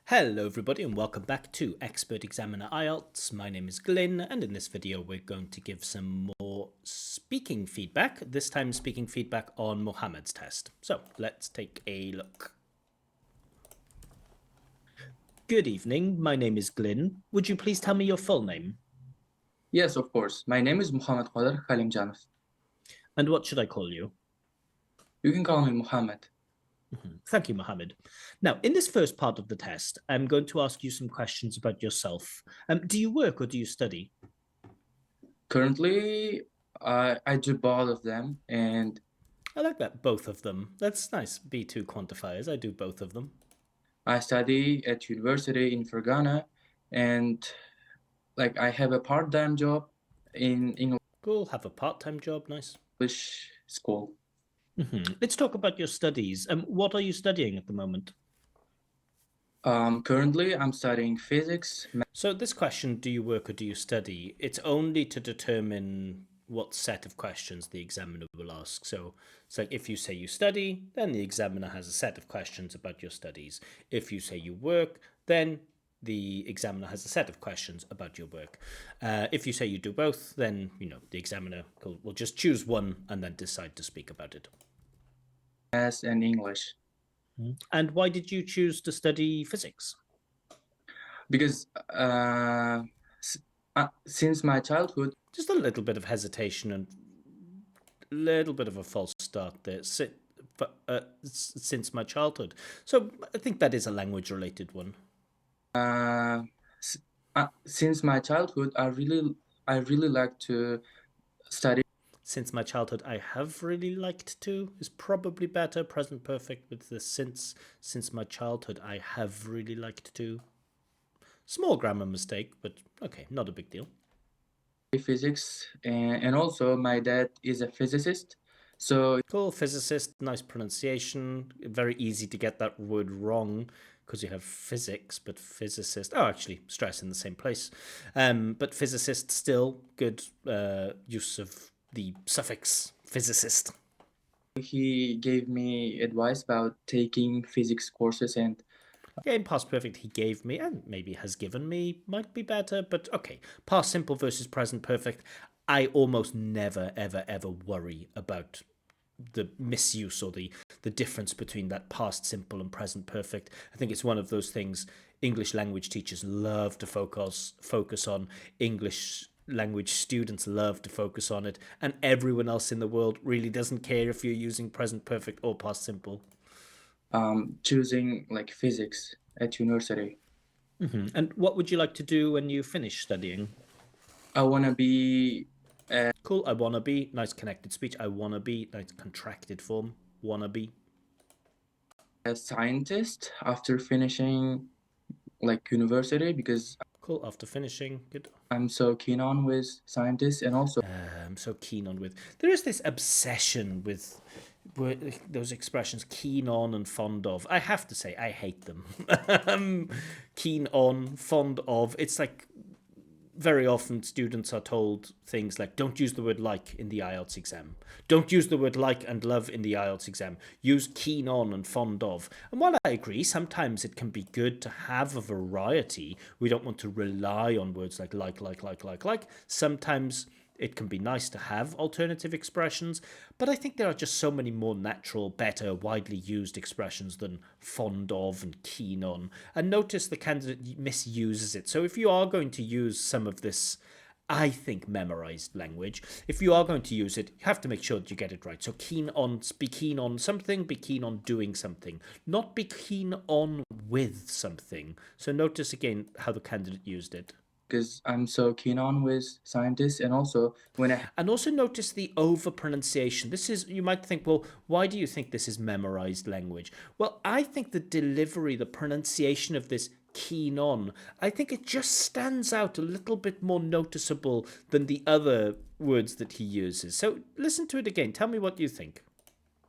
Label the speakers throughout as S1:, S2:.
S1: Hello everybody and welcome back to Expert Examiner IELTS. My name is Glyn and in this video we're going to give some more speaking feedback, this time speaking feedback on Muhammad's test. So let's take a look. Good evening, my name is Glyn. Would you please tell me your full name?
S2: Yes, of course. My name is Muhammad Khalimjanov.
S1: And what should I call you?
S2: You can call me Muhammad.
S1: Thank you, Muhammad. Now, in this first part of the test, I'm going to ask you some questions about yourself. Do you work or do you study?
S2: Currently, I do both of them, and
S1: I like that, both of them. That's nice, B2 quantifiers. I do both of them.
S2: I study at university in Fergana, and I have a part-time job in
S1: Cool, have a part-time job, nice.
S2: English school.
S1: Let's talk about your studies. What are you studying at the moment?
S2: Currently, I'm studying physics.
S1: So this question, do you work or do you study? It's only to determine what set of questions the examiner will ask. So it's like if you say you study, then the examiner has a set of questions about your studies. If you say you work, then the examiner has a set of questions about your work. If you say you do both, then the examiner will just choose one and then decide to speak about it.
S2: Math and English.
S1: And why did you choose to study physics?
S2: Because since my childhood,
S1: just a little bit of hesitation and a little bit of a false start there. Since my childhood, so I think that is a language-related one.
S2: Since my childhood, I really like to study.
S1: Since my childhood, I have really liked to is probably better. Present perfect with the since my childhood, I have really liked to. Small grammar mistake, but okay, not a big deal.
S2: Physics, and also my dad is a physicist, so
S1: cool. Physicist, nice pronunciation. Very easy to get that word wrong because you have physics, but physicist. Oh, actually, stress in the same place. But physicist, still good use of the suffix physicist.
S2: he gave me advice about taking physics courses, and
S1: in past perfect he gave me, and maybe has given me, might be better, but okay. Past simple versus present perfect. I almost never, ever worry about the misuse or the difference between that past simple and present perfect. I think it's one of those things English language teachers love to focus on. English language students love to focus on it, and everyone else in the world really doesn't care if you're using present perfect or past simple.
S2: Choosing physics at university.
S1: And what would you like to do when you finish studying?
S2: I want to be
S1: cool. I want to be, nice connected speech. I want to be, nice contracted form. Wanna be
S2: a scientist after finishing university, because
S1: cool. After finishing, good.
S2: I'm so keen on with scientists, and also
S1: I'm so keen on with. There is this obsession with those expressions, keen on and fond of. I have to say, I hate them. Keen on, fond of. It's like very often students are told things like, don't use the word like in the IELTS exam. Don't use the word like and love in the IELTS exam. Use keen on and fond of. And while I agree, sometimes it can be good to have a variety. We don't want to rely on words like. Sometimes it can be nice to have alternative expressions, but I think there are just so many more natural, better, widely used expressions than fond of and keen on. And notice the candidate misuses it. So if you are going to use some of this, I think, memorized language, if you are going to use it, you have to make sure that you get it right. So keen on, be keen on something, be keen on doing something, not be keen on with something. So notice again how the candidate used it.
S2: Because I'm so keen on with scientists, and also
S1: and also notice the over pronunciation. This is, you might think, well, why do you think this is memorized language? Well, I think the delivery, the pronunciation of this keen on, I think it just stands out a little bit more noticeable than the other words that he uses. So listen to it again. Tell me what you think.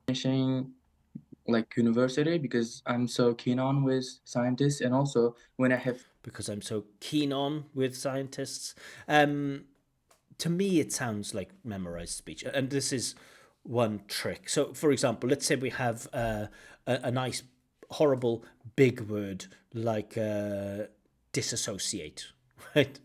S2: Finishing university, because I'm so keen on with scientists, and also
S1: because I'm so keen on with scientists. To me, it sounds like memorized speech, and this is one trick. So, for example, let's say we have a nice horrible big word like disassociate, right?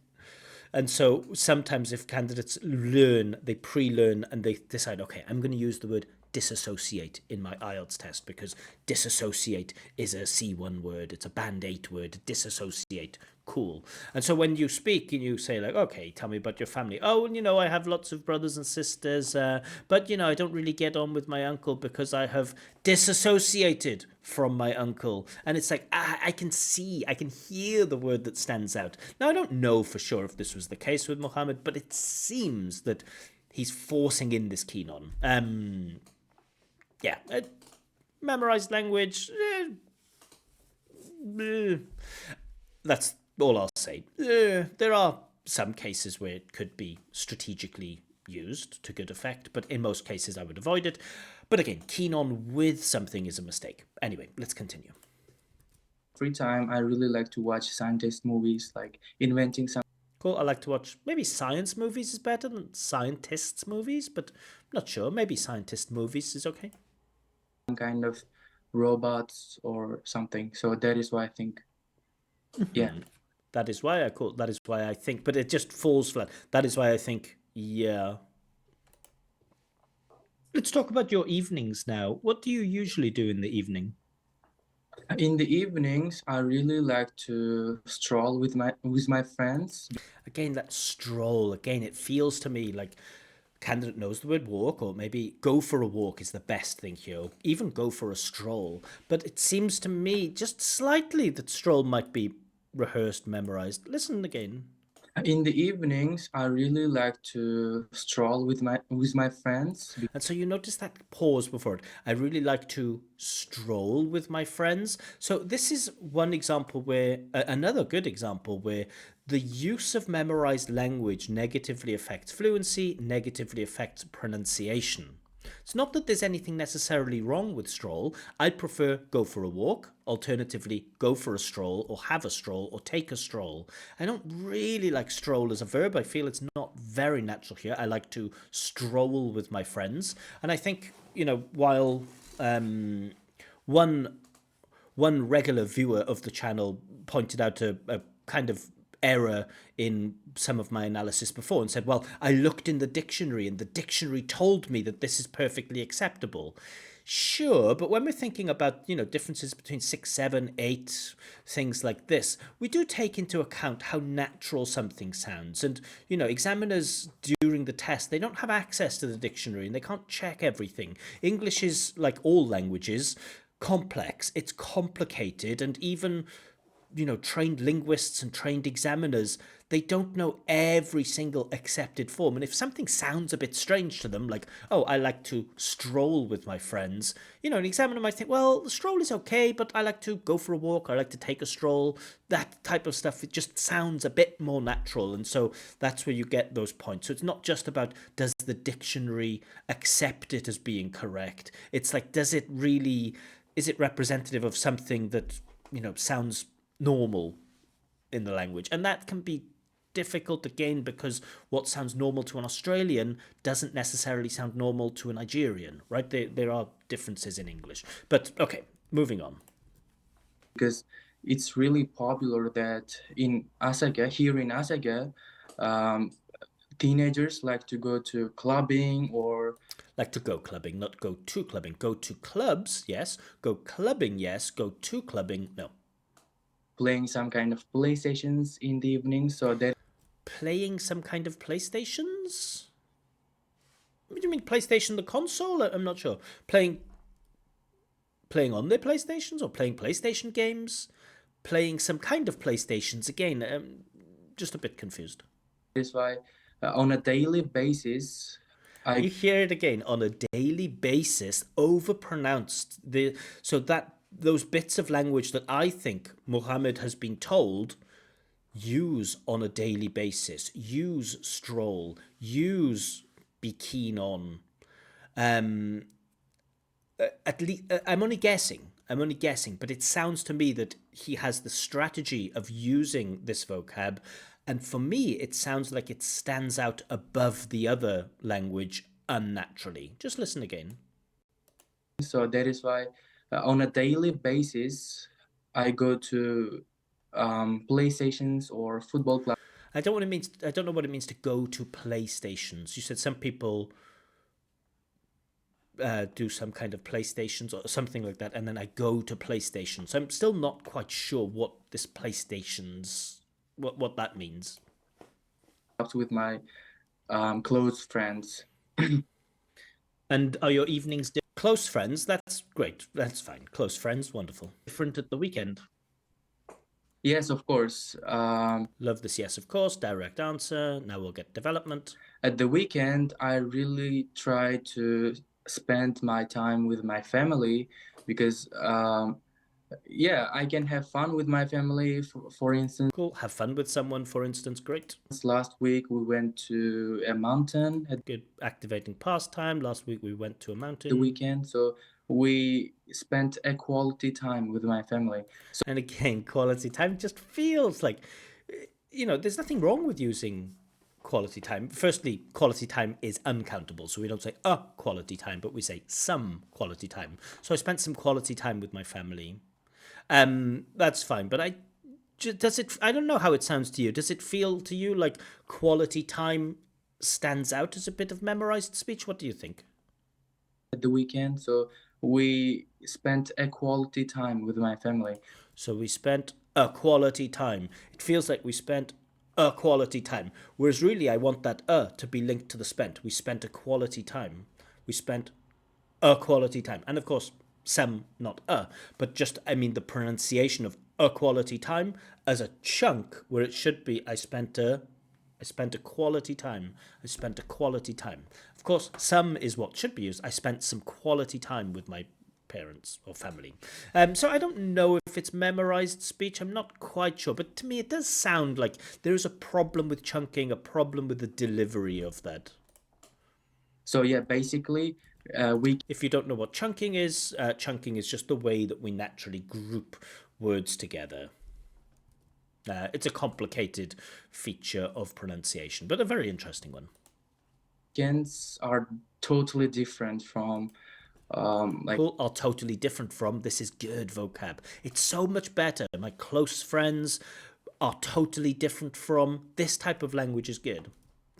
S1: And so sometimes if candidates learn, they pre-learn and they decide, okay, I'm going to use the word disassociate in my IELTS test because disassociate is a C1 word, it's a band 8 word, disassociate, cool. And so when you speak and you say like, okay, tell me about your family. Oh, and I have lots of brothers and sisters, but I don't really get on with my uncle because I have disassociated from my uncle. And it's like, I can hear the word that stands out. Now, I don't know for sure if this was the case with Muhammad, but it seems that he's forcing in this keen on. Yeah, memorized language. That's all I'll say. There are some cases where it could be strategically used to good effect, but in most cases I would avoid it. But again, keen on with something is a mistake. Anyway, let's continue.
S2: Free time, I really like to watch scientist movies, like inventing some
S1: Cool. I like to watch, maybe science movies is better than scientists movies, but I'm not sure. Maybe scientist movies is okay.
S2: kind of robots or something. So that is why I think, yeah.
S1: That is why I call it, that is why I think, but it just falls flat. That is why I think, yeah. Let's talk about your evenings now. What do you usually do in the evening?
S2: In the evenings, I really like to stroll with my friends.
S1: Again, that stroll, again, it feels to me like candidate knows the word walk, or maybe go for a walk is the best thing here. Even go for a stroll. But it seems to me just slightly that stroll might be rehearsed, memorized. Listen again.
S2: In the evenings, I really like to stroll with my friends.
S1: And so you notice that pause before it. I really like to stroll with my friends. So this is one example where, another good example where the use of memorized language negatively affects fluency, negatively affects pronunciation. It's not that there's anything necessarily wrong with stroll. I'd prefer go for a walk, alternatively go for a stroll or have a stroll or take a stroll. I don't really like stroll as a verb. I feel it's not very natural here. I like to stroll with my friends. And I think, while one one regular viewer of the channel pointed out a kind of error in some of my analysis before and said, well, I looked in the dictionary and the dictionary told me that this is perfectly acceptable. Sure, but when we're thinking about, differences between 6, 7, 8, things like this, we do take into account how natural something sounds. And, examiners during the test, they don't have access to the dictionary and they can't check everything. English is, like all languages, complex, it's complicated, and even trained linguists and trained examiners, they don't know every single accepted form. And if something sounds a bit strange to them, like, oh, I like to stroll with my friends, an examiner might think, well, the stroll is okay, but I like to go for a walk, I like to take a stroll, that type of stuff. It just sounds a bit more natural. And so that's where you get those points. So it's not just about, does the dictionary accept it as being correct? It's like, is it representative of something that, sounds normal in the language? And that can be difficult again because what sounds normal to an Australian doesn't necessarily sound normal to a Nigerian, right? There are differences in English. But okay, moving on.
S2: Because it's really popular that here in Asaga, teenagers like to go to clubbing or
S1: Like to go clubbing, not go to clubbing. Go to clubs, yes. Go clubbing, yes. Go to clubbing, no.
S2: playing some kind of PlayStations in the evening. So that
S1: Playing some kind of PlayStations? What do you mean PlayStation the console? I'm not sure. Playing on their PlayStations or playing PlayStation games? Playing some kind of PlayStations again. Just a bit confused.
S2: is why on a daily basis,
S1: You
S2: I
S1: hear it again, on a daily basis, overpronounced. So that those bits of language that I think Muhammad has been told, use on a daily basis, use stroll, use be keen on. At least I'm only guessing. But it sounds to me that he has the strategy of using this vocab, and for me, it sounds like it stands out above the other language unnaturally. Just listen again.
S2: so that is why On a daily basis, I go to playstations or football clubs
S1: I don't know what it means to go to playstations. You said some people do some kind of playstations or something like that, and then I go to playstations. So I'm still not quite sure what this playstations what that means.
S2: with my close friends.
S1: And are your evenings close friends? That's great. That's fine. Close friends, wonderful. Different at the weekend.
S2: Yes, of course.
S1: Love this. Yes, of course. Direct answer. Now we'll get development.
S2: At the weekend, I really try to spend my time with my family because, yeah, I can have fun with my family. For instance,
S1: Cool. Have fun with someone, for instance. Great.
S2: last week we went to a mountain at
S1: Good. Activating pastime. Last week we went to a
S2: the
S1: mountain.
S2: weekend, so we spent a quality time with my family. So
S1: And again, quality time just feels like, there's nothing wrong with using quality time. Firstly, quality time is uncountable. So we don't say a quality time, but we say some quality time. So I spent some quality time with my family. That's fine. But I don't know how it sounds to you. Does it feel to you like quality time stands out as a bit of memorized speech? What do you think?
S2: at the weekend, so we spent a quality time with my family.
S1: So we spent a quality time. It feels like we spent a quality time. Whereas really, I want that to be linked to the spent. We spent a quality time. We spent a quality time. And of course, some, not but just, I mean, the pronunciation of a quality time as a chunk where it should be, I spent a quality time. I spent a quality time. Of course, some is what should be used. I spent some quality time with my parents or family. So I don't know if it's memorized speech. I'm not quite sure. But to me, it does sound like there is a problem with chunking, a problem with the delivery of that.
S2: So yeah, basically, we
S1: If you don't know what chunking is just the way that we naturally group words together. It's a complicated feature of pronunciation, but a very interesting one.
S2: weekends are totally different from like
S1: Cool, are totally different from. This is good vocab. It's so much better. My close friends are totally different from. This type of language is good.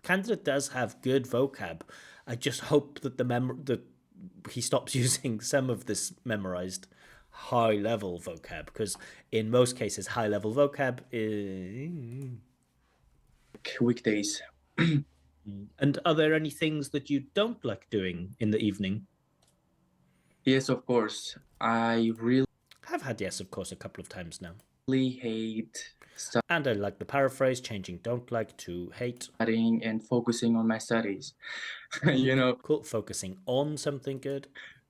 S1: Candidate does have good vocab. I just hope that that he stops using some of this memorized high level vocab, because in most cases high level vocab is...
S2: weekdays.
S1: And are there any things that you don't like doing in the evening?
S2: Yes, of course. I really
S1: I've had yes, of course, a couple of times now.
S2: hate
S1: And I like the paraphrase, changing don't like to hate.
S2: studying and focusing on my studies. You know,
S1: Cool, focusing on something good.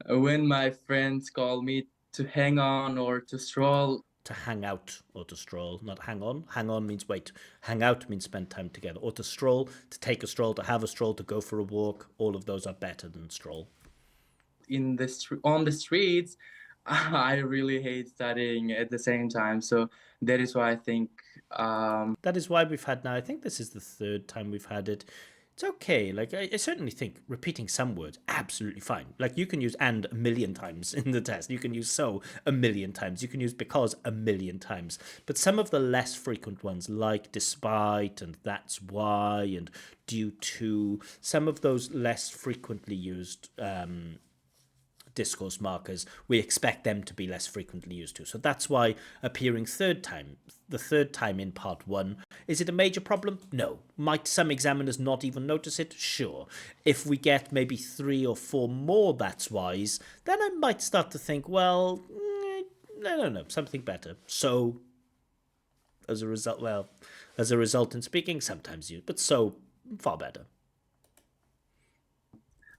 S2: when my friends call me to hang on or to stroll,
S1: To hang out or to stroll, not hang on. Hang on means wait. Hang out means spend time together. Or to stroll, to take a stroll, to have a stroll, to go for a walk. All of those are better than stroll.
S2: on the streets, I really hate studying at the same time. So that is why I think
S1: That is why we've had now, I think this is the third time we've had it. It's okay. Like, I certainly think repeating some words, absolutely fine. Like, you can use and a million times in the test. You can use so a million times. You can use because a million times. But some of the less frequent ones, like despite and that's why and due to, some of those less frequently used discourse markers, we expect them to be less frequently used too. So that's why appearing the third time in part one, is it a major problem? No. Might some examiners not even notice it? Sure. If we get maybe 3 or 4 more that's why's, then I might start to think, well, no, something better. So as a result in speaking, sometimes used, but so far better.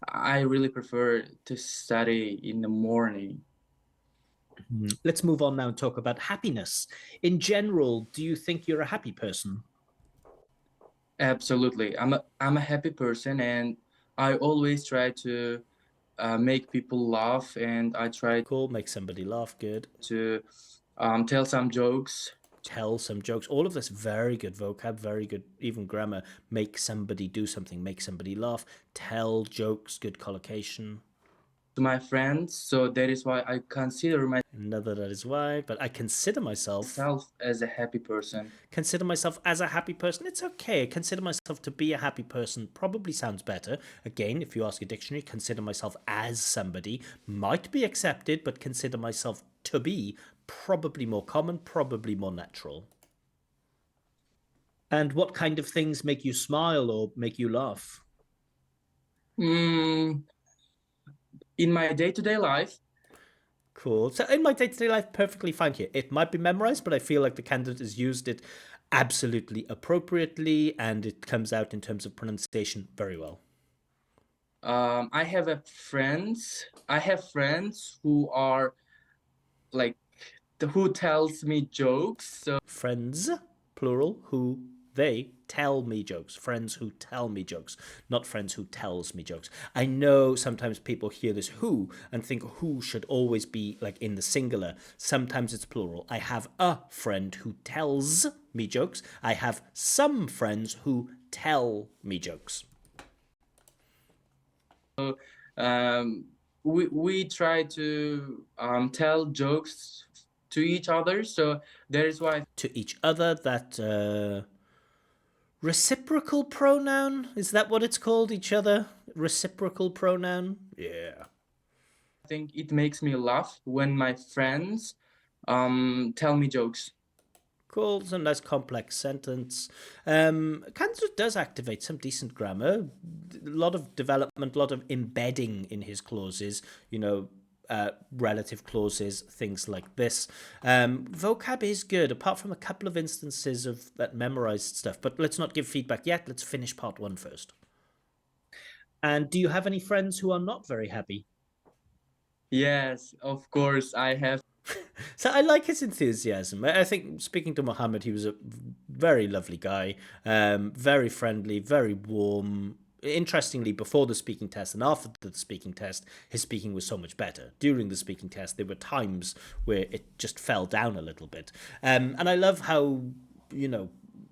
S2: I really prefer to study in the morning.
S1: Let's move on now and talk about happiness. In general, do you think you're a happy person?
S2: Absolutely. I'm a happy person and I always try to make people laugh and I try
S1: Cool, make somebody laugh, good.
S2: to tell some jokes.
S1: Tell some jokes. All of this very good vocab, very good, even grammar. Make somebody do something, make somebody laugh. Tell jokes, good collocation.
S2: to my friends. So that is why I consider
S1: Another that is why, but I consider myself
S2: myself as a happy person.
S1: as a happy person. It's okay. Consider myself to be a happy person probably sounds better. Again, if you ask a dictionary, consider myself as somebody might be accepted, but consider myself to be probably more common, probably more natural. And what kind of things make you smile or make you laugh?
S2: Mm, in my day-to-day life,
S1: Cool. So in my day-to-day life, perfectly fine here. It might be memorized, but I feel like the candidate has used it absolutely appropriately, and it comes out in terms of pronunciation very well.
S2: I have friends who are like who tells me jokes. So
S1: Friends, plural, who they tell me jokes. Friends who tell me jokes, not friends who tells me jokes. I know sometimes people hear this who and think who should always be like in the singular. Sometimes it's plural. I have a friend who tells me jokes. I have some friends who tell me jokes.
S2: um, we try to tell jokes to each other. So that is why
S1: To each other, that reciprocal pronoun, is that what it's called? Each other? Reciprocal pronoun? Yeah.
S2: I think it makes me laugh when my friends tell me jokes.
S1: Cool, some nice complex sentence. Candidate does activate some decent grammar, a lot of development, a lot of embedding in his clauses, relative clauses, things like this. Vocab is good, apart from a couple of instances of that memorized stuff. But let's not give feedback yet. Let's finish part one first. And do you have any friends who are not very happy?
S2: Yes, of course, I have.
S1: So I like his enthusiasm. I think speaking to Muhammad, he was a very lovely guy, very friendly, very warm. Interestingly, before the speaking test and after the speaking test, his speaking was so much better. During the speaking test, there were times where it just fell down a little bit. And I love how, you know,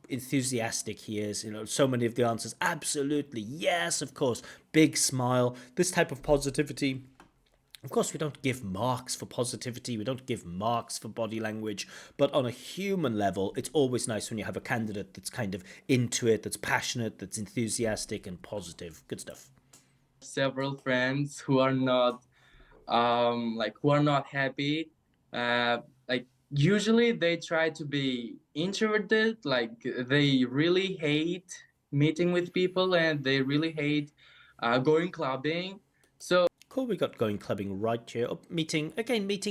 S1: enthusiastic he is. So many of the answers, absolutely, yes, of course, big smile, this type of positivity. Of course, we don't give marks for positivity, we don't give marks for body language, but on a human level, it's always nice when you have a candidate that's kind of into it, that's passionate, that's enthusiastic and positive. Good stuff.
S2: Several friends who are not who are not happy. Like usually they try to be introverted, like they really hate meeting with people and they really hate going clubbing. So
S1: Cool, we got going clubbing right here. Oh, meeting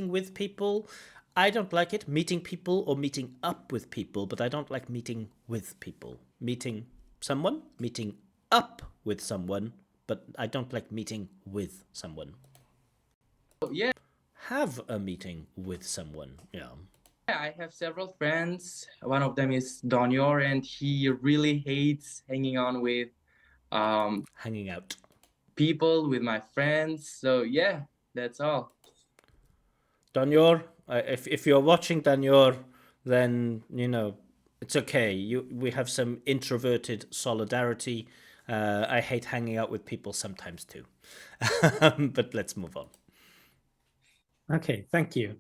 S1: with people. I don't like it. Meeting people or meeting up with people, but I don't like meeting with people. Meeting up with someone, but I don't like meeting with someone.
S2: yeah,
S1: Have a meeting with someone. Yeah.
S2: I have several friends. One of them is Donior, and he really hates hanging on with um,
S1: Hanging out.
S2: people, with my friends. So yeah, that's all.
S1: Danyor, if you're watching Danyor, then it's okay. We have some introverted solidarity. I hate hanging out with people sometimes too, but let's move on. Okay, thank you.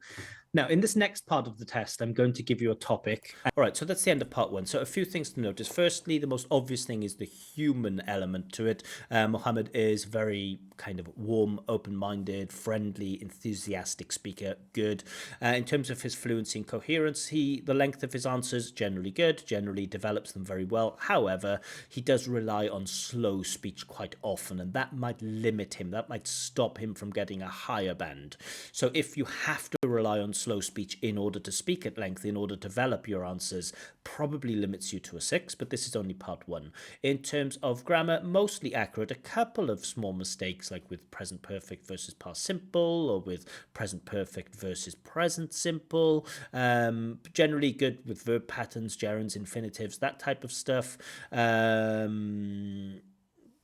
S1: Now, in this next part of the test, I'm going to give you a topic. All right, so that's the end of part one. So, a few things to notice. Firstly, the most obvious thing is the human element to it. Mohammed is very kind of warm, open minded, friendly, enthusiastic speaker. Good. In terms of his fluency and coherence, the length of his answers, generally good, generally develops them very well. However, he does rely on slow speech quite often, and that might limit him. That might stop him from getting a higher band. So, if you have to rely on slow speech in order to speak at length, in order to develop your answers, probably limits you to a 6, but this is only part one. In terms of grammar, mostly accurate, a couple of small mistakes like with present perfect versus past simple or with present perfect versus present simple. Generally good with verb patterns, gerunds, infinitives, that type of stuff.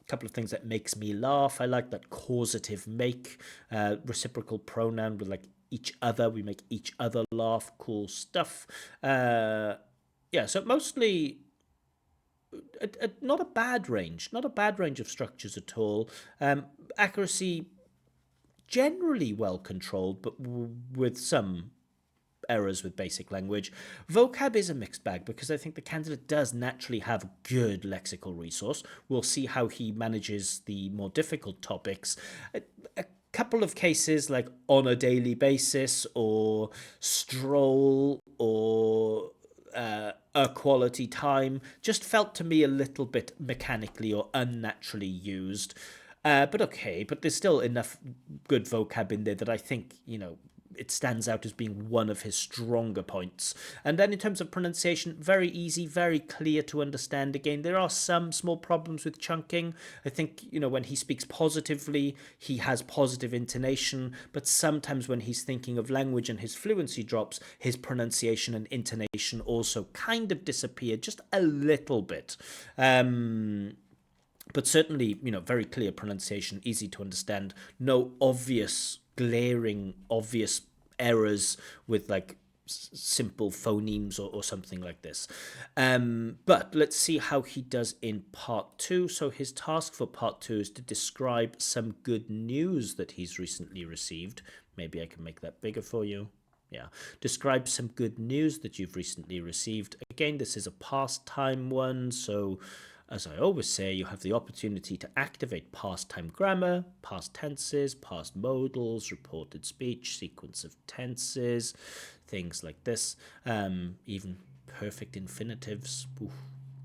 S1: Couple of things that makes me laugh. I like that causative make, reciprocal pronoun with like each other. We make each other laugh. Cool stuff. Yeah, so mostly not a bad range, not a bad range of structures at all. Accuracy generally well controlled, but with some errors with basic language. Vocab is a mixed bag because I think the candidate does naturally have a good lexical resource. We'll see how he manages the more difficult topics. A couple of cases like on a daily basis or stroll or a quality time just felt to me a little bit mechanically or unnaturally used. But okay, but there's still enough good vocab in there that I think, it stands out as being one of his stronger points. And then in terms of pronunciation, very easy, very clear to understand. Again, there are some small problems with chunking. I think, when he speaks positively, he has positive intonation, but sometimes when he's thinking of language and his fluency drops, his pronunciation and intonation also kind of disappear just a little bit. But certainly, very clear pronunciation, easy to understand, no obvious, glaring, obvious errors with like simple phonemes or something like this. But let's see how he does in part two. So his task for part two is to describe some good news that he's recently received. Maybe I can make that bigger for you. Yeah. Describe some good news that you've recently received. Again, this is a past time one, so as I always say, you have the opportunity to activate past time grammar, past tenses, past modals, reported speech, sequence of tenses, things like this. Even perfect infinitives. Oof,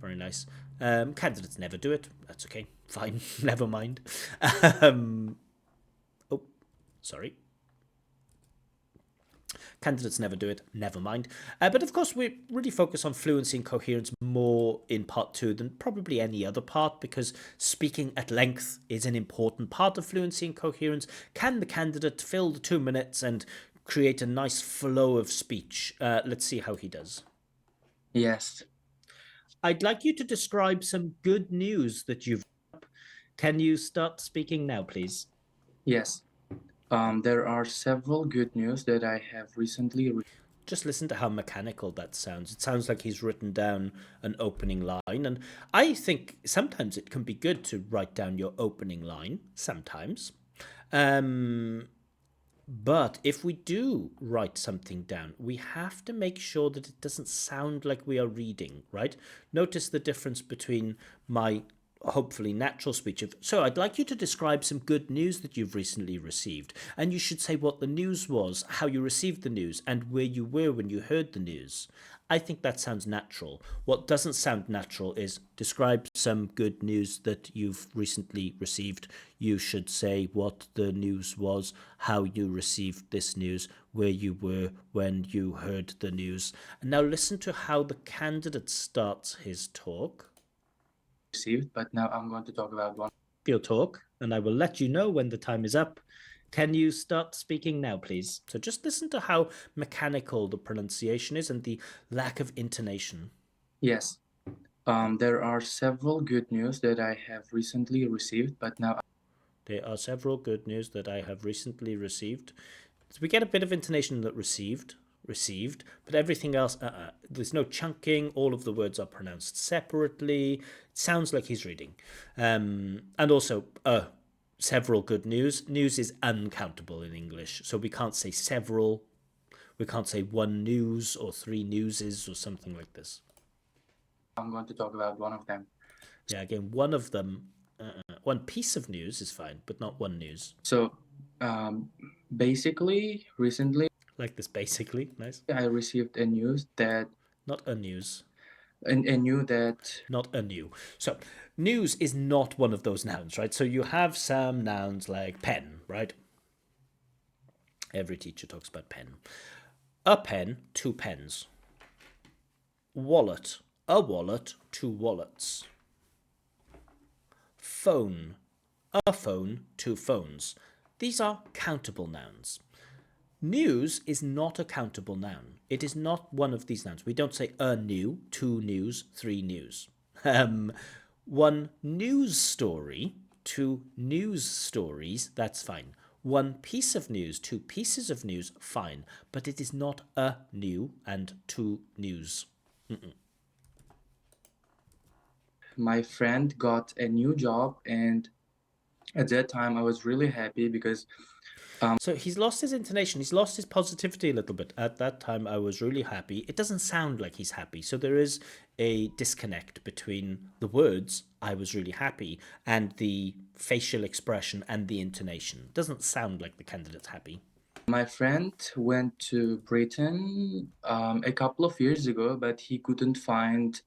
S1: very nice. Candidates never do it. That's okay. Fine. Never mind. Oh, sorry. Candidates never do it, never mind. But of course, we really focus on fluency and coherence more in part two than probably any other part, because speaking at length is an important part of fluency and coherence. Can the candidate fill the 2 minutes and create a nice flow of speech? Let's see how he does.
S2: Yes.
S1: I'd like you to describe some good news that you've. Can you start speaking now, please?
S2: Yes. There are several good news that I have recently.
S1: Just listen to how mechanical that sounds. It sounds like he's written down an opening line. And I think sometimes it can be good to write down your opening line, sometimes. But if we do write something down, we have to make sure that it doesn't sound like we are reading, right? Notice the difference between my hopefully natural speech of, so I'd like you to describe some good news that you've recently received, and you should say what the news was, how you received the news, and where you were when you heard the news. I think that sounds natural. What doesn't sound natural is describe some good news that you've recently received. You should say what the news was, how you received this news, where you were when you heard the news. And now listen to how the candidate starts his talk.
S2: Received, but now I'm going to talk about one.
S1: Your talk, and I will let you know when the time is up. Can you start speaking now, please? So just listen to how mechanical the pronunciation is and the lack of intonation.
S2: Yes. There are several good news that I have recently received, but now.
S1: There are several good news that I have recently received. So we get a bit of intonation that received, but everything else, there's no chunking. All of the words are pronounced separately. It sounds like he's reading. And also, several good news. News is uncountable in English, so we can't say several. We can't say one news or three newses or something like this.
S2: I'm going to talk about one of them.
S1: Yeah, again, one of them, one piece of news is fine, but not one news.
S2: So, basically, recently
S1: Like this, basically. Nice.
S2: I received a news that
S1: Not a news.
S2: a new that
S1: Not a new. So, news is not one of those nouns, right? So, you have some nouns like pen, right? Every teacher talks about pen. A pen, two pens. Wallet, a wallet, two wallets. Phone, a phone, two phones. These are countable nouns. News is not a countable noun. It is not one of these nouns. We don't say a new, two news, three news. One news story, two news stories, that's fine. One piece of news, two pieces of news, fine. But it is not a new and two news.
S2: my friend got a new job and At that time, I was really happy because
S1: So he's lost his intonation. He's lost his positivity a little bit. At that time, I was really happy. It doesn't sound like he's happy. So there is a disconnect between the words, I was really happy, and the facial expression and the intonation. It doesn't sound like the candidate's happy.
S2: my friend went to Britain a couple of years ago, but he couldn't find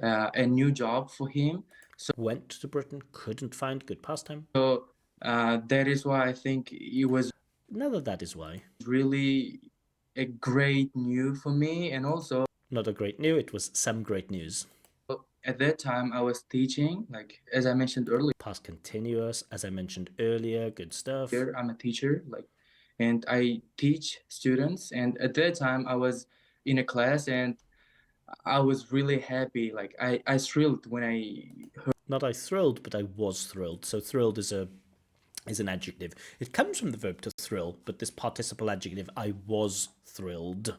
S2: a new job for him.
S1: Went to Britain, couldn't find good pastime.
S2: So that is why I think it was
S1: Another that is why.
S2: really a great news for me. And also,
S1: Not a great news, it was some great news.
S2: at that time, I was teaching, like as I mentioned earlier,
S1: Past continuous, as I mentioned earlier, good stuff.
S2: I'm a teacher, like, and I teach students. And at that time, I was in a class and I was really happy. Like I thrilled when I
S1: Not I thrilled, but I was thrilled. So thrilled is an adjective. It comes from the verb to thrill, but this participle adjective, I was thrilled.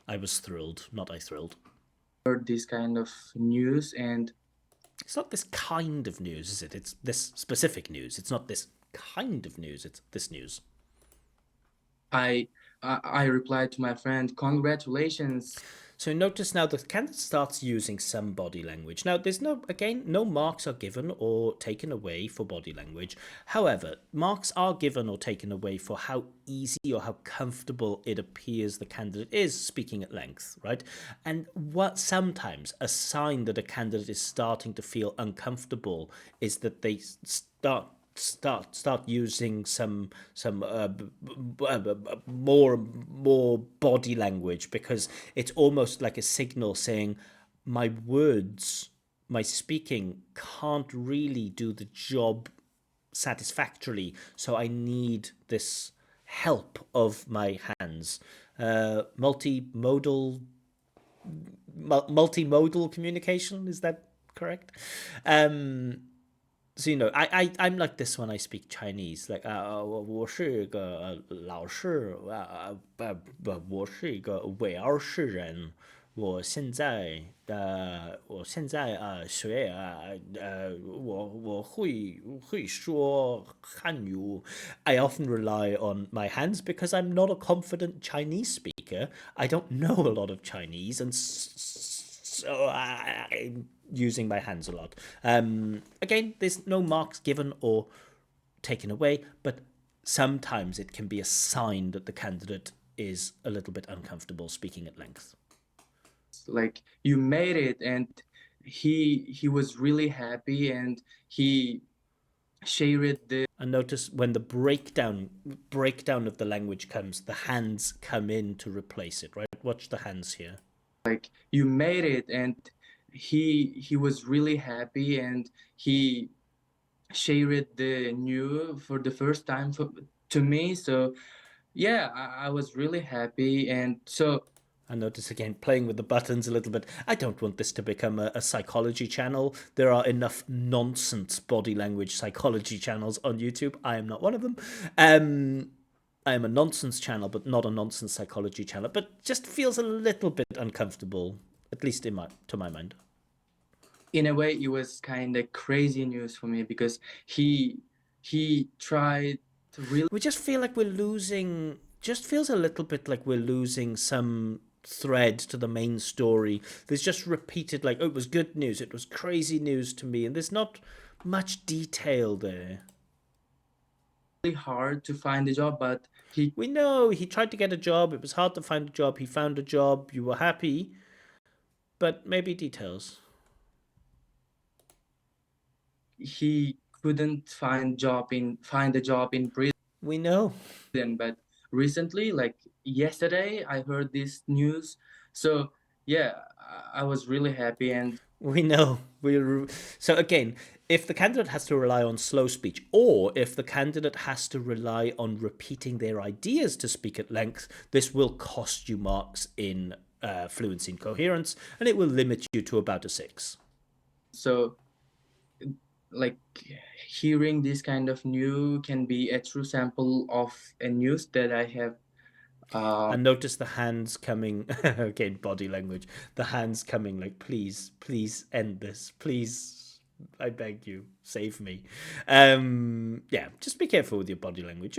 S1: I was thrilled, not I thrilled.
S2: heard this kind of news, and
S1: It's not this kind of news, is it? It's this specific news. It's not this kind of news, it's this news.
S2: I replied to my friend, "Congratulations."
S1: So notice now the candidate starts using some body language. Now there's no marks are given or taken away for body language. However, marks are given or taken away for how easy or how comfortable it appears the candidate is speaking at length, right? And what sometimes a sign that a candidate is starting to feel uncomfortable is that they start using some more body language, because it's almost like a signal saying my words, my speaking can't really do the job satisfactorily, so I need this help of my hands. Multimodal communication, is that correct? So I'm like this when I speak Chinese. Like 我是个老师我是一个维尔士人。我现在学我会说汉语。I often rely on my hands because I'm not a confident Chinese speaker. I don't know a lot of Chinese, and so I'm using my hands a lot. Again, there's no marks given or taken away, but sometimes it can be a sign that the candidate is a little bit uncomfortable speaking at length.
S2: Like you made it, and he was really happy, and he shared the
S1: And notice when the breakdown of the language comes, the hands come in to replace it, right? Watch the hands here.
S2: like you made it, and he was really happy, and he shared the new for the first time to me. So yeah, I was really happy, and so
S1: And notice again, playing with the buttons a little bit. I don't want this to become a psychology channel. There are enough nonsense body language psychology channels on YouTube. I am not one of them. I am a nonsense channel, but not a nonsense psychology channel. But just feels a little bit uncomfortable, at least to my mind.
S2: in a way it was kind of crazy news for me because he tried to really
S1: We just feel like we're losing. Just feels a little bit like we're losing some thread to the main story. There's just repeated like, oh, it was good news, it was crazy news to me, and there's not much detail there.
S2: hard to find a job, but
S1: We know he tried to get a job, it was hard to find a job, he found a job, you were happy, but maybe details.
S2: he couldn't find a job in
S1: We know.
S2: Britain. But recently, like yesterday, I heard this news. So yeah, I was really happy, and
S1: We know. So again, if the candidate has to rely on slow speech, or if the candidate has to rely on repeating their ideas to speak at length, this will cost you marks in fluency and coherence, and it will limit you to about a 6.
S2: so like hearing this kind of news can be a true sample of a news that I have.
S1: And notice the hands coming, again, body language, the hands coming like, please, please end this, please. I beg you, save me. Yeah, just be careful with your body language.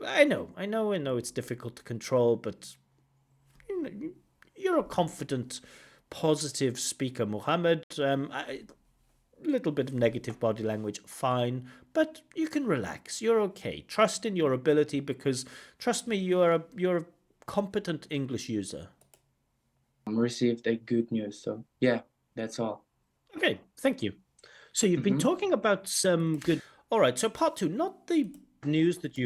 S1: I know it's difficult to control, but you're a confident, positive speaker, Muhammad. A little bit of negative body language, fine, but you can relax. You're okay. Trust in your ability because, trust me, you're a competent English user.
S2: Received a good news. So yeah, that's all.
S1: Okay, thank you. So you've been
S2: Mm-hmm.
S1: talking about some good. All right, so part two, not the news that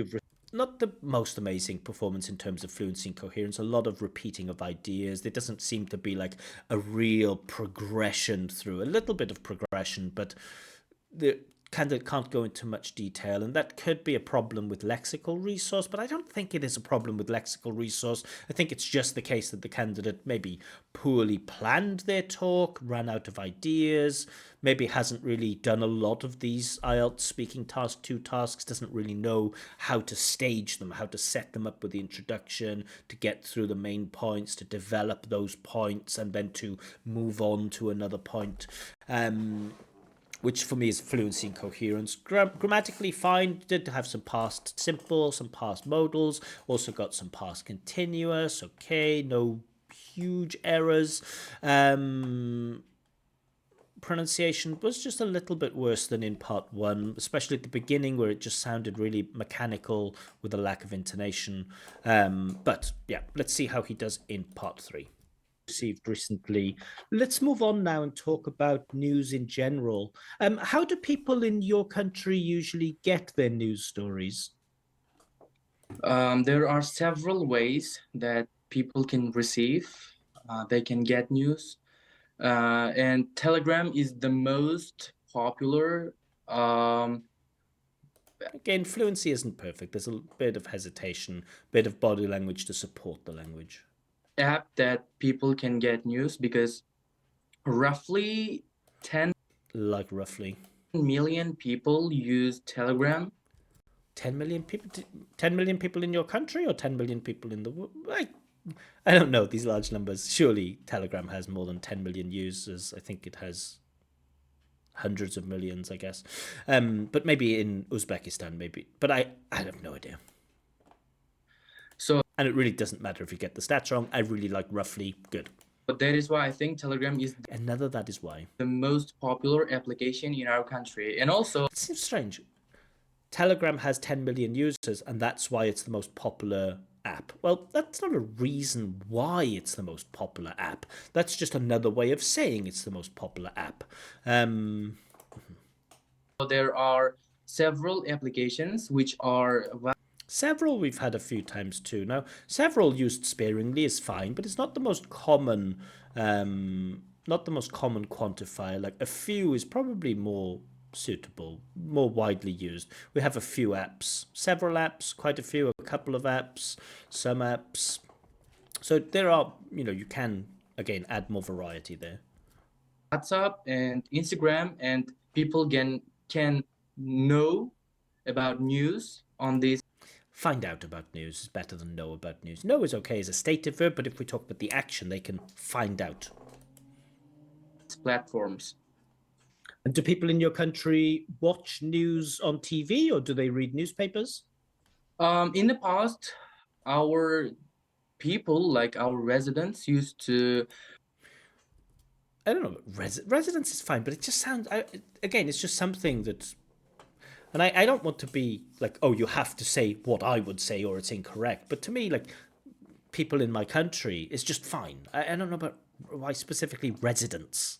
S1: not the most amazing performance in terms of fluency and coherence. A lot of repeating of ideas. There doesn't seem to be like a real progression through. A little bit of progression, but the candidate can't go into much detail, and that could be a problem with lexical resource, but I don't think it is a problem with lexical resource. I think it's just the case that the candidate maybe poorly planned their talk, ran out of ideas, maybe hasn't really done a lot of these IELTS speaking task 2 tasks, doesn't really know how to stage them, how to set them up with the introduction, to get through the main points, to develop those points, and then to move on to another point. Which for me is fluency and coherence. Grammatically fine, did have some past simple, some past modals, also got some past continuous, okay, no huge errors. Pronunciation was just a little bit worse than in part one, especially at the beginning where it just sounded really mechanical with a lack of intonation. But yeah, let's see how he does in part three. Received recently. Let's move on now and talk about news in general. How do people in your country usually get their news stories?
S2: There are several ways that people can receive. They can get news, and Telegram is the most popular. Um,
S1: Again, fluency isn't perfect. There's a bit of hesitation, bit of body language to support the language.
S2: App that people can get news because roughly 10
S1: Like roughly
S2: million people use Telegram.
S1: 10 million people. 10 million people in your country, or 10 million people in the world? I don't know these large numbers. Surely Telegram has more than 10 million users. I think it has hundreds of millions, I guess. But maybe in Uzbekistan, maybe. But I have no idea.
S2: So
S1: And it really doesn't matter if you get the stats wrong. I really like roughly good.
S2: that is why I think Telegram is
S1: Another that is why.
S2: the most popular application in our country. And also,
S1: It seems strange. Telegram has 10 million users, and that's why it's the most popular app. Well, that's not a reason why it's the most popular app. That's just another way of saying it's the most popular app. Um,
S2: there are several applications which are
S1: Several we've had a few times too. Now, several used sparingly is fine, but it's not the most common. Not the most common quantifier. Like a few is probably more suitable, more widely used. We have a few apps, several apps, quite a few, a couple of apps, some apps. So there are, you can again add more variety there.
S2: WhatsApp and Instagram, and people can know about news on these
S1: Find out about news is better than know about news. Know is okay as a stative verb, but if we talk about the action, they can find out.
S2: platforms.
S1: And do people in your country watch news on TV or do they read newspapers?
S2: In the past, our people, like our residents, used to.
S1: I don't know. Residence is fine, but it just sounds. Again, it's just something that. And I don't want to be like, oh, you have to say what I would say or it's incorrect. But to me, like, people in my country is just fine. I don't know about why specifically residents.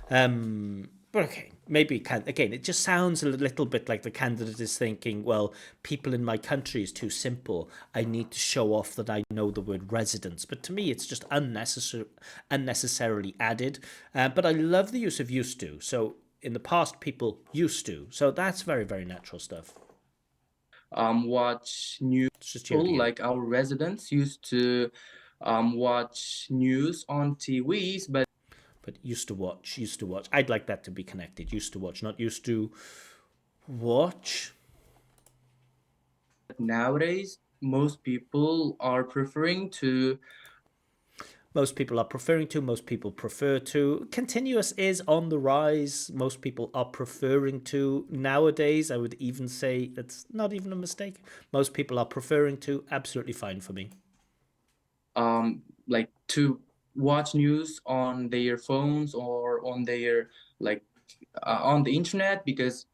S1: But okay, maybe it can. Again, it just sounds a little bit like the candidate is thinking, well, people in my country is too simple. I need to show off that I know the word residence. But to me, it's just unnecessarily added. But I love the use of used to. So in the past, people used to. So that's very, very natural stuff.
S2: Watch news.
S1: It's just
S2: People,
S1: yodeling.
S2: like our residents, used to watch news on TVs, but
S1: But used to watch, used to watch. I'd like that to be connected. Used to watch, not used to watch.
S2: nowadays most people are preferring to.
S1: Most people are preferring to, most people prefer to. Continuous is on the rise. Most people are preferring to. Nowadays, I would even say that's not even a mistake. Most people are preferring to. Absolutely fine for me.
S2: Like to watch news on their phones or on their like on the internet because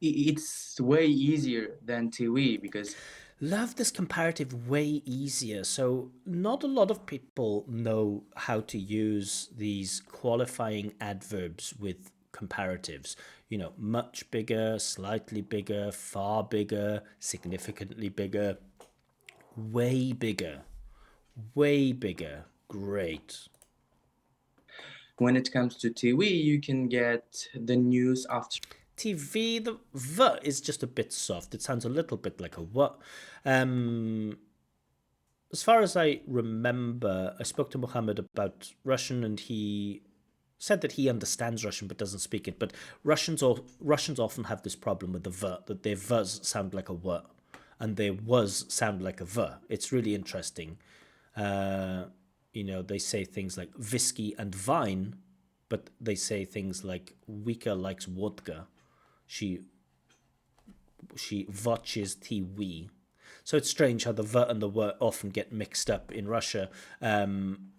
S2: it's way easier than TV because
S1: Love this comparative way easier. So, not a lot of people know how to use these qualifying adverbs with comparatives. You know, much bigger, slightly bigger, far bigger, significantly bigger, way bigger, way bigger. Great.
S2: when it comes to TV, you can get the news after
S1: TV, the V is just a bit soft. It sounds a little bit like a what. Um, as far as I remember, I spoke to Muhammad about Russian, and he said that he understands Russian but doesn't speak it. But Russians often have this problem with the V, that their V's sound like a W, and their Was sound like a V. It's really interesting. Uh, they say things like whiskey and vine, but they say things like Wika likes vodka. She watches TV. So it's strange how the V and the W often get mixed up in Russia. And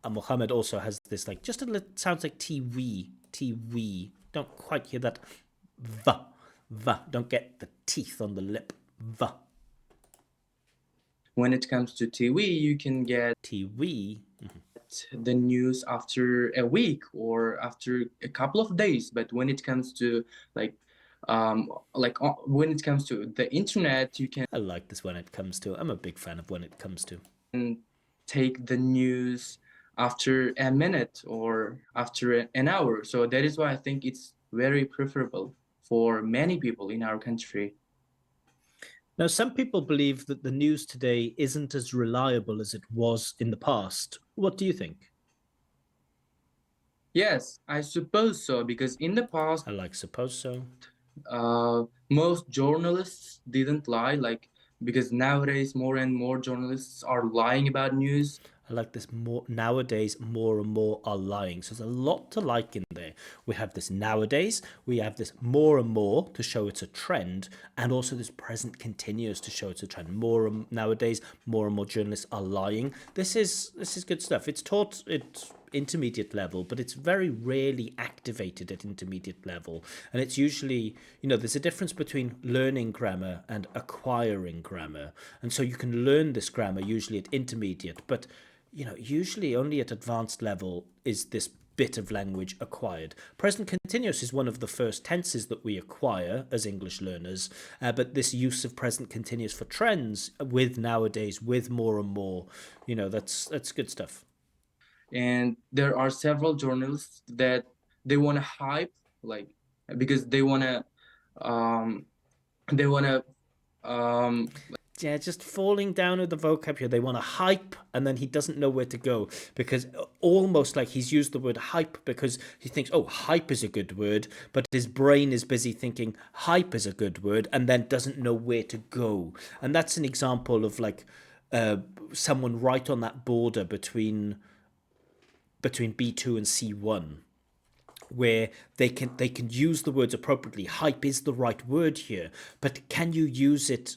S1: Mohammed also has this like just a little sounds like TV, TV. Don't quite hear that V, V. Don't get the teeth on the lip. V,
S2: when it comes to TV, you can get
S1: TV.
S2: the news after a week or after a couple of days. But when it comes to like when it comes to the internet, you can
S1: I like this when it comes to. I'm a big fan of when it comes to.
S2: take the news after a minute or after an hour. So that is why I think it's very preferable for many people in our country.
S1: Now, some people believe that the news today isn't as reliable as it was in the past. What do you think?
S2: Yes, I suppose so, because in the past,
S1: I like suppose so.
S2: most journalists didn't lie, like, because nowadays more and more journalists are lying about news.
S1: I like this more nowadays. More and more are lying. So there's a lot to like in there. We have this nowadays. We have this more and more to show it's a trend, and also this present continuous to show it's a trend. Nowadays, more and more journalists are lying. This is good stuff. It's taught at intermediate level, but it's very rarely activated at intermediate level. And it's usually, there's a difference between learning grammar and acquiring grammar. And so you can learn this grammar usually at intermediate, but usually only at advanced level is this bit of language acquired. Present continuous is one of the first tenses that we acquire as English learners, but this use of present continuous for trends with nowadays, with more and more, that's good stuff.
S2: And there are several journalists that they want to hype, like, because um, they want to, um,
S1: Yeah, just falling down with the vocabulary. They want to hype, and then he doesn't know where to go because almost like he's used the word hype because he thinks, oh, hype is a good word, but his brain is busy thinking hype is a good word and then doesn't know where to go. And that's an example of like someone right on that border between B2 and C1 where they can use the words appropriately. Hype is the right word here, but can you use it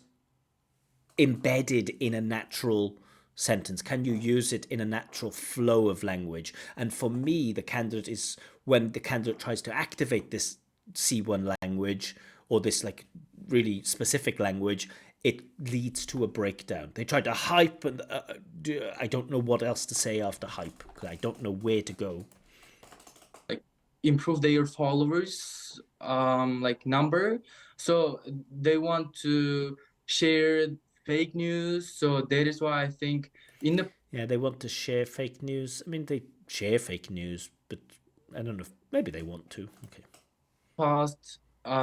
S1: embedded in a natural sentence? Can you use it in a natural flow of language? And for me, the candidate is when the candidate tries to activate this C1 language or this like really specific language, it leads to a breakdown. They try to hype, and I don't know what else to say after hype because I don't know where to go.
S2: like improve their followers like number, so they want to share fake news. So that is why I think in the
S1: Yeah, they want to share fake news. I mean, they share fake news, but I don't know. Maybe they want to. Okay.
S2: past,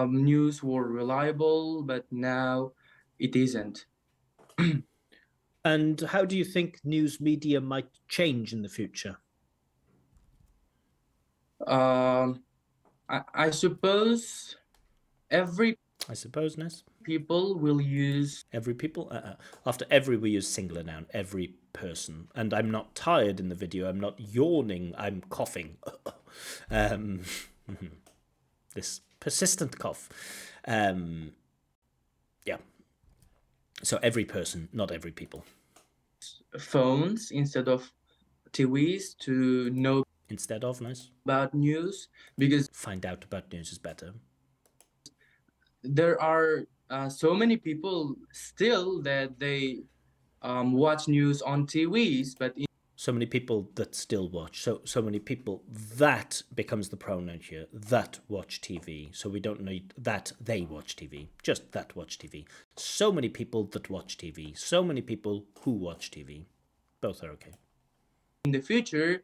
S2: news were reliable, but now it isn't.
S1: And how do you think news media might change in the future?
S2: um I suppose every
S1: I suppose, Ness.
S2: people will use
S1: Every people? After every, we use singular noun. Every person. And I'm not tired in the video. I'm not yawning. I'm coughing. um, this persistent cough. Yeah. So every person, not every people.
S2: phones instead of TVs to know
S1: Instead of, nice.
S2: about news, because
S1: Find out about news is better.
S2: there are so many people still that they watch news on TVs, but
S1: So many people that still watch. So many people that becomes the pronoun here. That watch TV. So we don't need that they watch TV. Just that watch TV. So many people that watch TV. So many people who watch TV. Both are okay.
S2: in the future,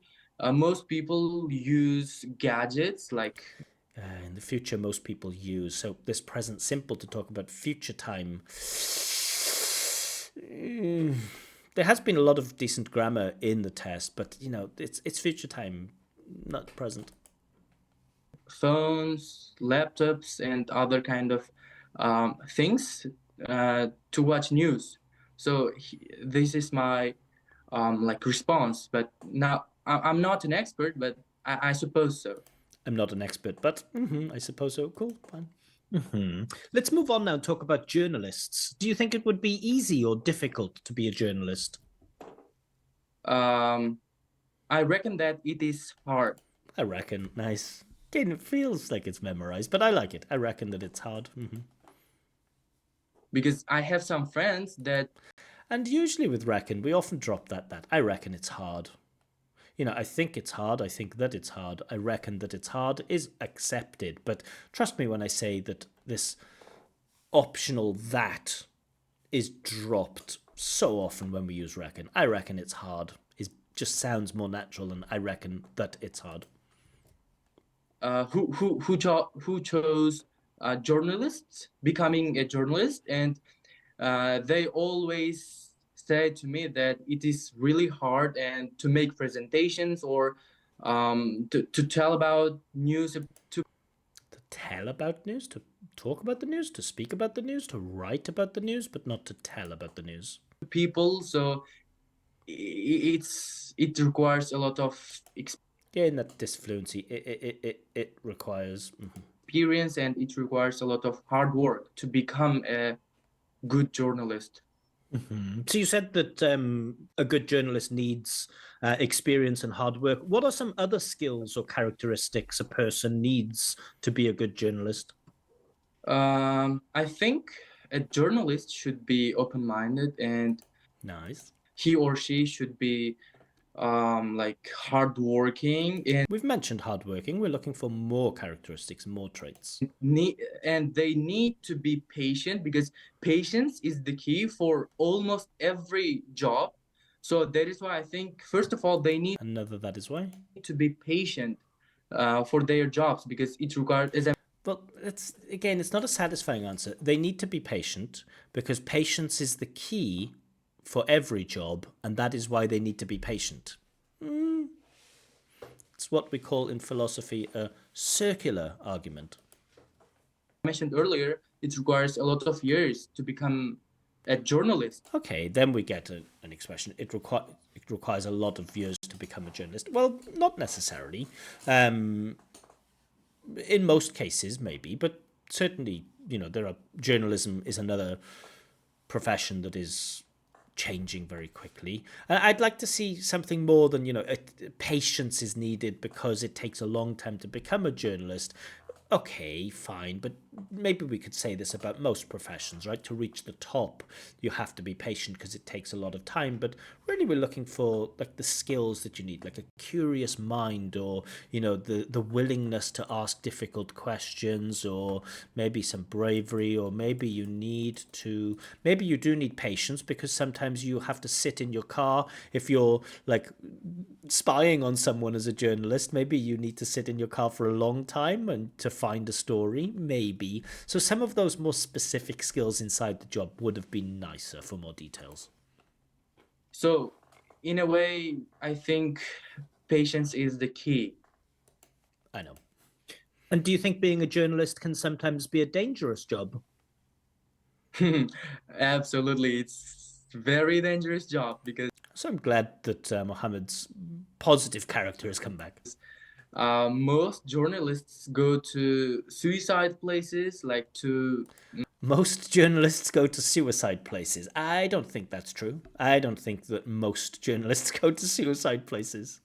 S2: most people use gadgets like
S1: In the future, most people use. So this present simple to talk about future time. There has been a lot of decent grammar in the test, but you know, it's future time, not present.
S2: phones, laptops, and other kind of things to watch news. So this is my like response. But now I'm not an expert, but I suppose so.
S1: I'm not an expert, but I suppose so. Cool, fine. Let's move on now and talk about journalists. Do you think it would be easy or difficult to be a journalist?
S2: I reckon that it is hard.
S1: I reckon. Nice. Again, it feels like it's memorized, but I like it. I reckon that it's hard.
S2: Because I have some friends that
S1: And usually with reckon, we often drop that. I reckon it's hard. You know, I think it's hard. I think that it's hard. I reckon that it's hard is accepted. But trust me when I say that this optional that is dropped so often when we use reckon. I reckon it's hard. It just sounds more natural than I reckon that it's hard.
S2: who chose journalists, becoming a journalist, and they always say to me that it is really hard and to make presentations or to tell about news to
S1: To tell about news, to talk about the news, to speak about the news, to write about the news, but not to tell about the news.
S2: people. So it requires a lot of
S1: Yeah, in that disfluency, it requires.
S2: experience, and it requires a lot of hard work to become a good journalist.
S1: So you said that a good journalist needs experience and hard work. What are some other skills or characteristics a person needs to be a good journalist?
S2: I think a journalist should be open-minded, and
S1: Nice.
S2: he or she should be like hardworking, and
S1: We've mentioned hardworking. We're looking for more characteristics, more traits.
S2: they need to be patient, because patience is the key for almost every job. So that is why I think first of all they need
S1: Another that is why.
S2: to be patient for their jobs, because it requires, as I
S1: Well, it's not a satisfying answer. They need to be patient because patience is the key for every job, and that is why they need to be patient. It's what we call in philosophy a circular argument.
S2: mentioned earlier, it requires a lot of years to become a journalist.
S1: Okay, then we get an expression. It requires a lot of years to become a journalist. Well, not necessarily. In most cases, maybe, but certainly, you know, journalism is another profession that is changing very quickly. I'd like to see something more than, you know, patience is needed because it takes a long time to become a journalist. Okay, fine, but maybe we could say this about most professions, right? To reach the top, you have to be patient because it takes a lot of time. But really, we're looking for like the skills that you need, like a curious mind, or you know, the willingness to ask difficult questions, or maybe some bravery, or maybe you do need patience because sometimes you have to sit in your car if you're like spying on someone as a journalist. Maybe you need to sit in your car for a long time and to find a story, maybe. So some of those more specific skills inside the job would have been nicer for more details.
S2: So, in a way, I think patience is the key.
S1: I know. And do you think being a journalist can sometimes be a dangerous job?
S2: Absolutely, it's very dangerous job because
S1: So I'm glad that Muhammad's positive character has come back.
S2: most journalists go to suicide places, like to
S1: Most journalists go to suicide places. I don't think that's true. I don't think that most journalists go to suicide places.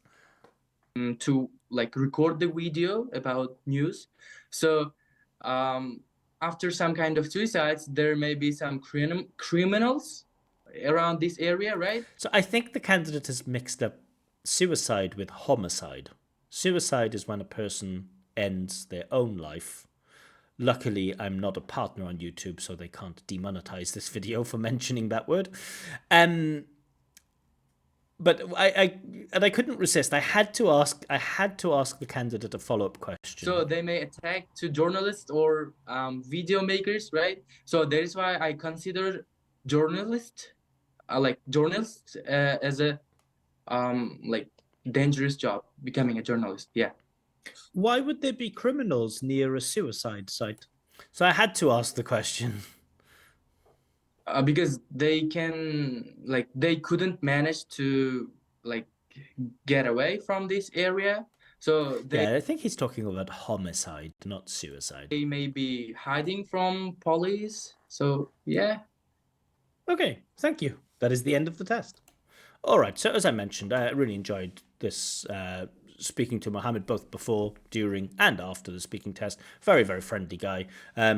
S2: like record the video about news. So um, after some kind of suicides, there may be some criminals around this area, right?
S1: So I think the candidate has mixed up suicide with homicide. Suicide is when a person ends their own life. Luckily, I'm not a partner on YouTube, so they can't demonetize this video for mentioning that word. But I couldn't resist. I had to ask the candidate a follow-up question.
S2: So they may attack to journalists or video makers, right? So that is why I consider journalist, like journalists, as a like dangerous job. Becoming a journalist, yeah.
S3: Why would there be criminals near a suicide site?
S1: So I had to ask the question.
S2: Because they can like they couldn't manage to like get away from this area, so
S1: Yeah, I think he's talking about homicide, not suicide.
S2: they may be hiding from police. So yeah.
S1: Okay, thank you. That is the end of the test. All right, so as I mentioned, I really enjoyed this speaking to Muhammad both before, during, and after the speaking test. Very, very friendly guy.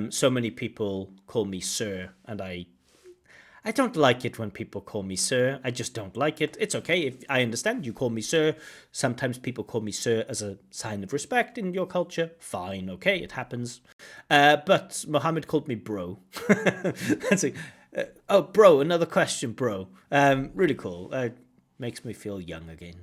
S1: So many people call me sir, and I don't like it when people call me sir. I just don't like it. It's okay if I understand you call me sir. Sometimes people call me sir as a sign of respect in your culture. Fine, okay, it happens. But Muhammad called me bro. That's like, oh, bro, another question, bro. Really cool. Makes me feel young again.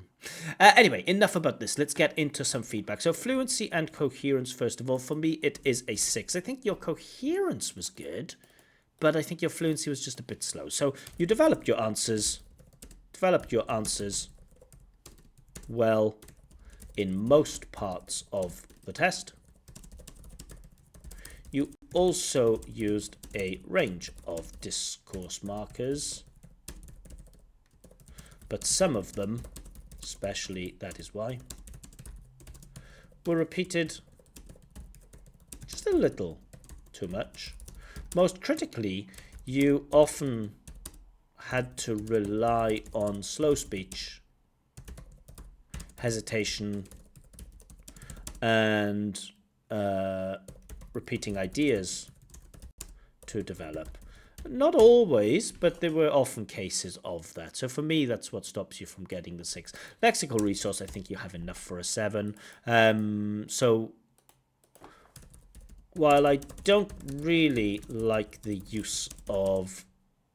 S1: Anyway, enough about this. Let's get into some feedback. So fluency and coherence, first of all. For me, it is a 6. I think your coherence was good, but I think your fluency was just a bit slow. So you developed your answers well in most parts of the test. You also used a range of discourse markers, but some of them, especially that is why, were repeated just a little too much. Most critically, you often had to rely on slow speech, hesitation, and repeating ideas to develop. Not always, but there were often cases of that. So for me, that's what stops you from getting the 6. Lexical resource, I think you have enough for a 7. So while I don't really like the use of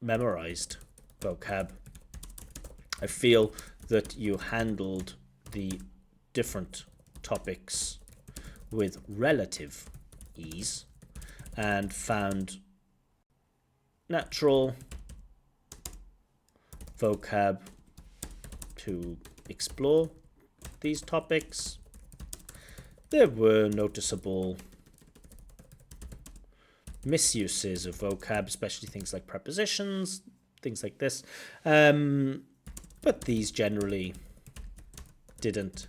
S1: memorized vocab, I feel that you handled the different topics with relative ease and found natural vocab to explore these topics. There were noticeable misuses of vocab, especially things like prepositions, things like this. But these generally didn't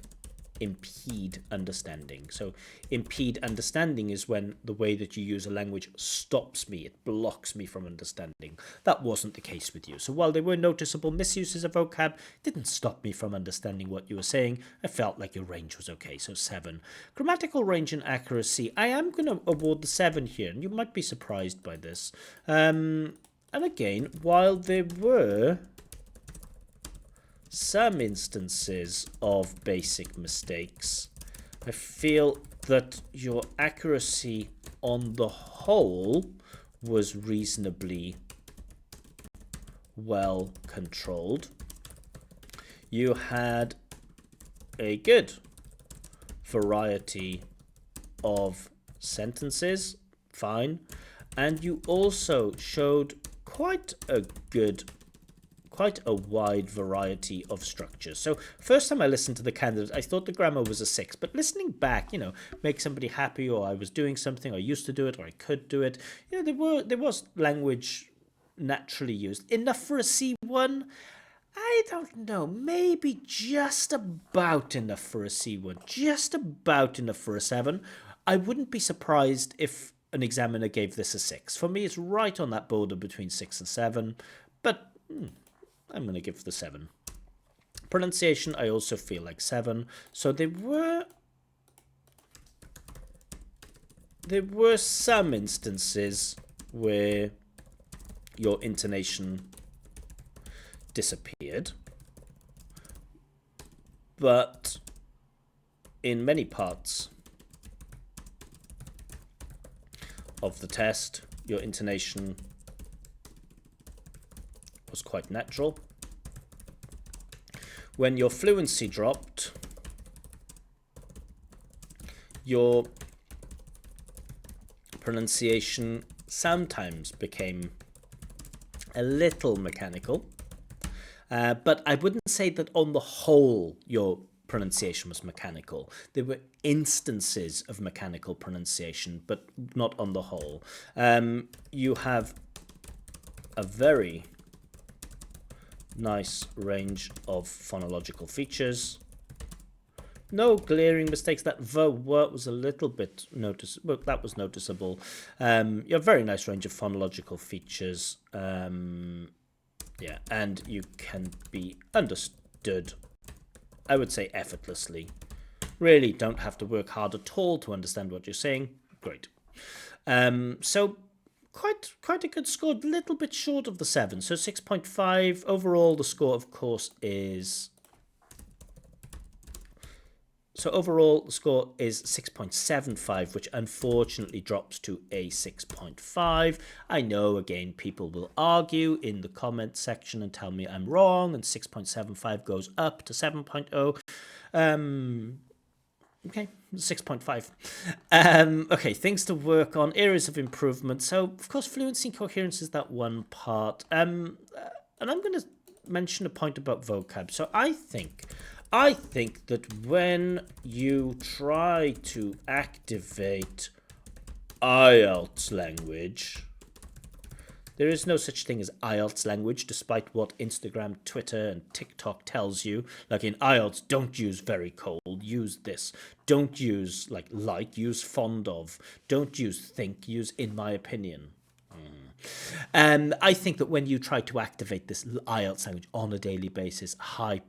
S1: impede understanding. So impede understanding is when the way that you use a language stops me, it blocks me from understanding. That wasn't the case with you. So while there were noticeable misuses of vocab, it didn't stop me from understanding what you were saying. I felt like your range was okay, so 7. Grammatical range and accuracy, I am going to award the 7 here, and you might be surprised by this. And again, while there were some instances of basic mistakes, I feel that your accuracy on the whole was reasonably well controlled. You had a good variety of sentences, fine, and you also showed quite a good quite a wide variety of structures. So first time I listened to the candidate, I thought the grammar was a 6, but listening back, make somebody happy, or I was doing something, or I used to do it, or I could do it. There was language naturally used. Enough for a C1? I don't know, maybe just about enough for a C1, just about enough for a 7. I wouldn't be surprised if an examiner gave this a 6. For me, it's right on that border between 6 and 7, but I'm going to give the 7. Pronunciation, I also feel like 7. So there were some instances where your intonation disappeared, but in many parts of the test, your intonation was quite natural. When your fluency dropped, your pronunciation sometimes became a little mechanical, but I wouldn't say that on the whole your pronunciation was mechanical. There were instances of mechanical pronunciation, but not on the whole. You have a very nice range of phonological features. No glaring mistakes. That the word was a little bit noticeable. That was noticeable. You have a very nice range of phonological features. Yeah, and you can be understood, I would say, effortlessly. Really don't have to work hard at all to understand what you're saying. Great. So quite a good score, a little bit short of the 7. So 6.5. Overall, the score, of course, is... So overall, the score is 6.75, which unfortunately drops to a 6.5. I know, again, people will argue in the comment section and tell me I'm wrong, and 6.75 goes up to 7.0. Okay, 6.5. Okay, things to work on, areas of improvement. So, of course, fluency and coherence is that one part. And I'm going to mention a point about vocab. So I think that when you try to activate IELTS language, there is no such thing as IELTS language, despite what Instagram, Twitter, and TikTok tells you. Like in IELTS, don't use very cold, use this. Don't use like, use fond of. Don't use think, use in my opinion. And I think that when you try to activate this IELTS language on a daily basis, high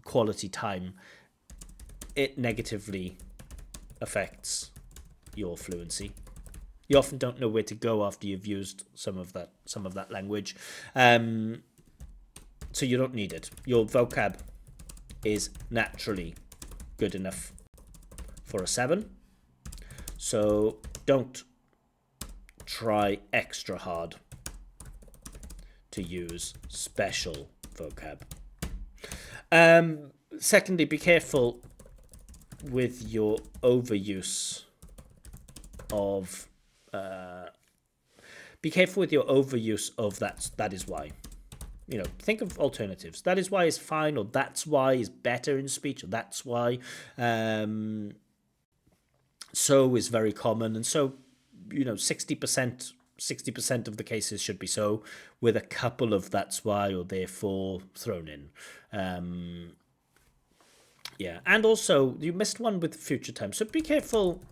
S1: quality time, it negatively affects your fluency. You often don't know where to go after you've used some of that language, so you don't need it. Your vocab is naturally good enough for a 7, so don't try extra hard to use special vocab. Secondly, be careful with your overuse of that is why. Think of alternatives. That is why is fine, or that's why is better in speech, or that's why. So is very common, and so 60% of the cases should be so, with a couple of that's why or therefore thrown in. Yeah, and also you missed one with future time, so be careful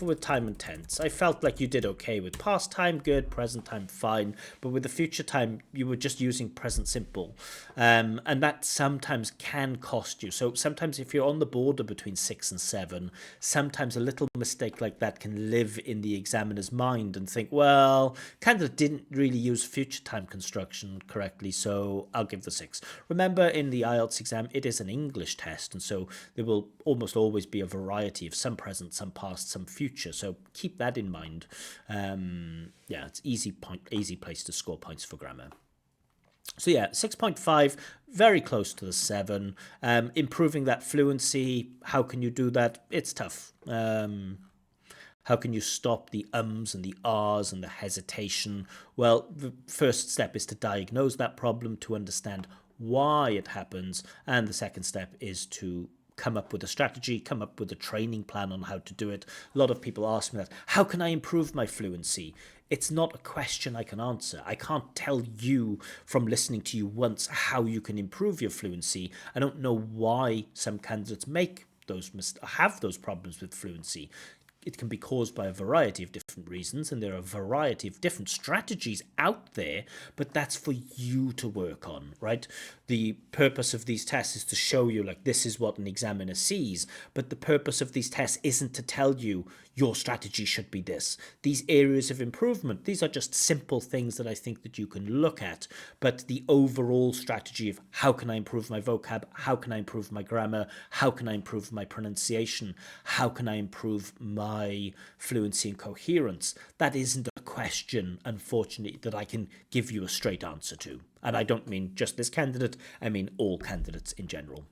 S1: with time and tense. I felt like you did okay with past time, good, present time, fine, but with the future time, you were just using present simple, and that sometimes can cost you. So sometimes if you're on the border between 6 and 7, sometimes a little mistake like that can live in the examiner's mind and think, well, candidate didn't really use future time construction correctly, so I'll give the 6. Remember, in the IELTS exam, it is an English test, and so there will almost always be a variety of some present, some past, some future, so keep that in mind. Yeah, it's easy place to score points for grammar. So yeah, 6.5, very close to the 7. Improving that fluency, how can you do that? It's tough. How can you stop the ums and the ahs and the hesitation? Well, the first step is to diagnose that problem, to understand why it happens. And the second step is to come up with a strategy, come up with a training plan on how to do it. A lot of people ask me that, how can I improve my fluency? It's not a question I can answer. I can't tell you from listening to you once how you can improve your fluency. I don't know why some candidates have those problems with fluency. It can be caused by a variety of different reasons, and there are a variety of different strategies out there, but that's for you to work on, right? The purpose of these tests is to show you, like, this is what an examiner sees, but the purpose of these tests isn't to tell you your strategy should be this. These areas of improvement, these are just simple things that I think that you can look at, but the overall strategy of how can I improve my vocab, how can I improve my grammar, how can I improve my pronunciation, how can I improve my fluency and coherence, that isn't a question, unfortunately, that I can give you a straight answer to. And I don't mean just this candidate, I mean all candidates in general.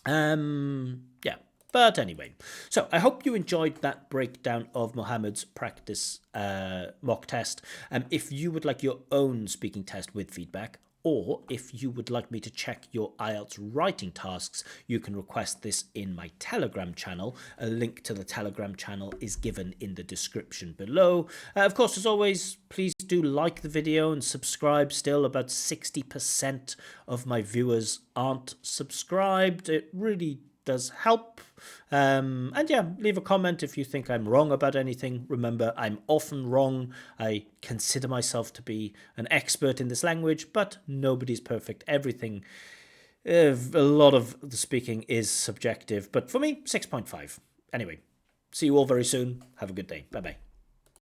S1: Yeah. But anyway, so I hope you enjoyed that breakdown of Muhammad's practice mock test. If you would like your own speaking test with feedback, or if you would like me to check your IELTS writing tasks, you can request this in my Telegram channel. A link to the Telegram channel is given in the description below. Of course, as always, please do like the video and subscribe. Still, about 60% of my viewers aren't subscribed. It really does help. And yeah, leave a comment if you think I'm wrong about anything. Remember, I'm often wrong. I consider myself to be an expert in this language, but nobody's perfect. Everything, a lot of the speaking is subjective, but for me, 6.5. Anyway, see you all very soon. Have a good day. Bye-bye.